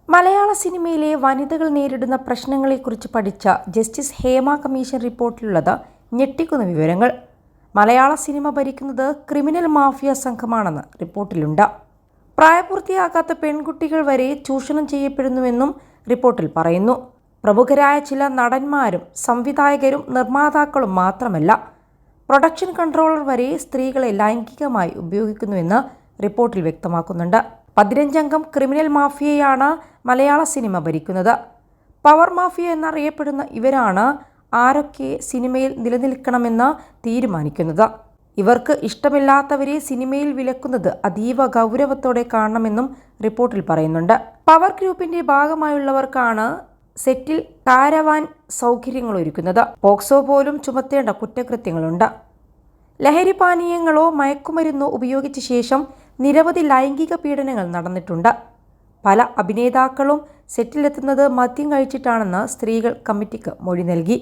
മലയാള സിനിമയിലെ വനിതകൾ നേരിടുന്ന പ്രശ്നങ്ങളെക്കുറിച്ച് പഠിച്ച ജസ്റ്റിസ് ഹേമ കമ്മീഷൻ റിപ്പോർട്ടിലുള്ളത് ഞെട്ടിക്കുന്ന വിവരങ്ങൾ. മലയാള സിനിമ ഭരിക്കുന്നത് ക്രിമിനൽ മാഫിയ സംഘമാണെന്ന് റിപ്പോർട്ടിലുണ്ട്. പ്രായപൂർത്തിയാകാത്ത പെൺകുട്ടികൾ വരെ ചൂഷണം ചെയ്യപ്പെടുന്നുവെന്നും റിപ്പോർട്ടിൽ പറയുന്നു. പ്രമുഖരായ ചില നടന്മാരും സംവിധായകരും നിർമ്മാതാക്കളും മാത്രമല്ല, പ്രൊഡക്ഷൻ കൺട്രോളർ വരെ സ്ത്രീകളെ ലൈംഗികമായി ഉപയോഗിക്കുന്നുവെന്ന് റിപ്പോർട്ടിൽ വ്യക്തമാക്കുന്നുണ്ട്. 15 അംഗം ക്രിമിനൽ മാഫിയയാണ് മലയാള സിനിമ ഭരിക്കുന്നത്. പവർ മാഫിയ എന്നറിയപ്പെടുന്ന ഇവരാണ് ആരൊക്കെ സിനിമയിൽ നിലനിൽക്കണമെന്ന് തീരുമാനിക്കുന്നത്. ഇവർക്ക് ഇഷ്ടമില്ലാത്തവരെ സിനിമയിൽ വിലക്കുന്നത് അതീവ ഗൗരവത്തോടെ കാണണമെന്നും റിപ്പോർട്ടിൽ പറയുന്നുണ്ട്. പവർ ഗ്രൂപ്പിന്റെ ഭാഗമായുള്ളവർക്കാണ് സെറ്റിൽ കാരവാൻ സൗകര്യങ്ങൾ ഒരുക്കുന്നത്. പോക്സോ പോലും ചുമത്തേണ്ട കുറ്റകൃത്യങ്ങളുണ്ട്. ലഹരി പാനീയങ്ങളോ മയക്കുമരുന്നോ ഉപയോഗിച്ച ശേഷം നിരവധി ലൈംഗിക പീഡനങ്ങൾ നടന്നിട്ടുണ്ട്. പല അഭിനേതാക്കളും സെറ്റിലെത്തുന്നത് മദ്യം കഴിച്ചിട്ടാണെന്ന് സ്ത്രീകൾ കമ്മിറ്റിക്ക് മൊഴി നൽകി.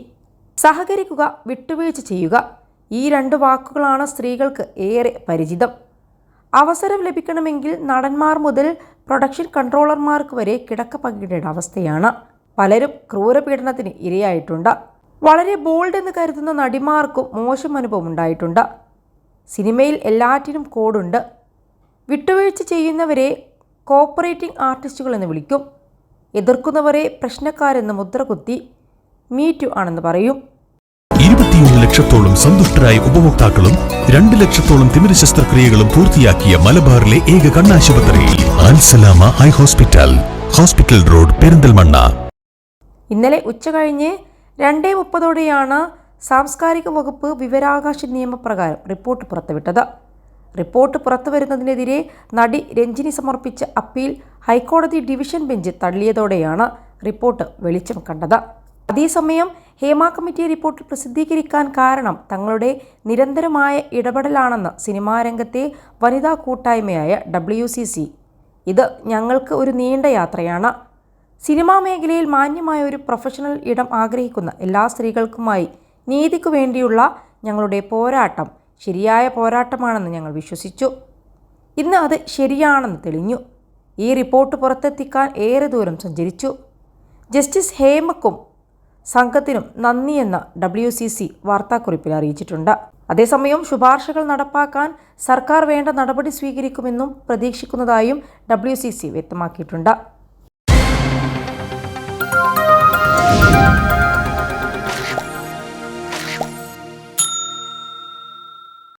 സഹകരിക്കുക, വിട്ടുവീഴ്ച ചെയ്യുക, ഈ 2 വാക്കുകളാണ് സ്ത്രീകൾക്ക് ഏറെ പരിചിതം. അവസരം ലഭിക്കണമെങ്കിൽ നടന്മാർ മുതൽ പ്രൊഡക്ഷൻ കൺട്രോളർമാർക്ക് വരെ കിടക്ക പങ്കിടേണ്ട അവസ്ഥയാണ്. പലരും ക്രൂരപീഡനത്തിന് ഇരയായിട്ടുണ്ട്. വളരെ ബോൾഡ് എന്ന് കരുതുന്ന നടിമാർക്കും മോശം അനുഭവം ഉണ്ടായിട്ടുണ്ട്. സിനിമയിൽ എല്ലാറ്റിനും കോഡുണ്ട്. വിട്ടുവീഴ്ച ചെയ്യുന്നവരെ കോപ്പറേറ്റിംഗ് ആർട്ടിസ്റ്റുകൾ എന്ന് വിളിക്കും. എതിർക്കുന്നവരെ പ്രശ്നക്കാരെന്ന് മുദ്രകുത്തി മീറ്റു ആണെന്ന് പറയും. 21 ലക്ഷത്തോളം സന്തുഷ്ടരായ ഉപഭോക്താക്കളും 2 ലക്ഷത്തോളം തിമിര ശസ്ത്രക്രിയകളും പൂർത്തിയാക്കിയ മലബാറിലെ ഏക കണ്ണാശുപത്രി Al Salama eye hospital, hospital road, Perinthalmanna. ഇന്നലെ ഉച്ചകഴിഞ്ഞ് 2:30ഓടെയാണ് സാംസ്കാരിക വകുപ്പ് വിവരാവകാശ നിയമപ്രകാരം റിപ്പോർട്ട് പുറത്തുവിട്ടത്. റിപ്പോർട്ട് പുറത്തുവരുന്നതിനെതിരെ നടി രഞ്ജിനി സമർപ്പിച്ച അപ്പീൽ ഹൈക്കോടതി ഡിവിഷൻ ബെഞ്ച് തള്ളിയതോടെയാണ് റിപ്പോർട്ട് വെളിച്ചം കണ്ടത്. അതേസമയം ഹേമ കമ്മിറ്റി റിപ്പോർട്ട് പ്രസിദ്ധീകരിക്കാൻ കാരണം തങ്ങളുടെ നിരന്തരമായ ഇടപെടലാണെന്ന് സിനിമാ രംഗത്തെ വനിതാ കൂട്ടായ്മയായ WCC. ഇത് ഞങ്ങൾക്ക് ഒരു നീണ്ട യാത്രയാണ്. സിനിമാ മേഖലയിൽ മാന്യമായ ഒരു പ്രൊഫഷണൽ ഇടം ആഗ്രഹിക്കുന്ന എല്ലാ സ്ത്രീകൾക്കുമായി നീതിക്കു വേണ്ടിയുള്ള ഞങ്ങളുടെ പോരാട്ടം ശരിയായ പോരാട്ടമാണെന്ന് ഞങ്ങൾ വിശ്വസിച്ചു. ഇന്ന് അത് ശരിയാണെന്ന് തെളിഞ്ഞു. ഈ റിപ്പോർട്ട് പുറത്തെത്തിക്കാൻ ഏറെ ദൂരം സഞ്ചരിച്ചു. ജസ്റ്റിസ് ഹേമക്കും സംഘത്തിനും നന്ദിയെന്ന് WCC വാർത്താക്കുറിപ്പിൽ അറിയിച്ചിട്ടുണ്ട്. അതേസമയം ശുപാർശകൾ നടപ്പാക്കാൻ സർക്കാർ വേണ്ട നടപടി സ്വീകരിക്കുമെന്നും പ്രതീക്ഷിക്കുന്നതായും WCC വ്യക്തമാക്കിയിട്ടുണ്ട്.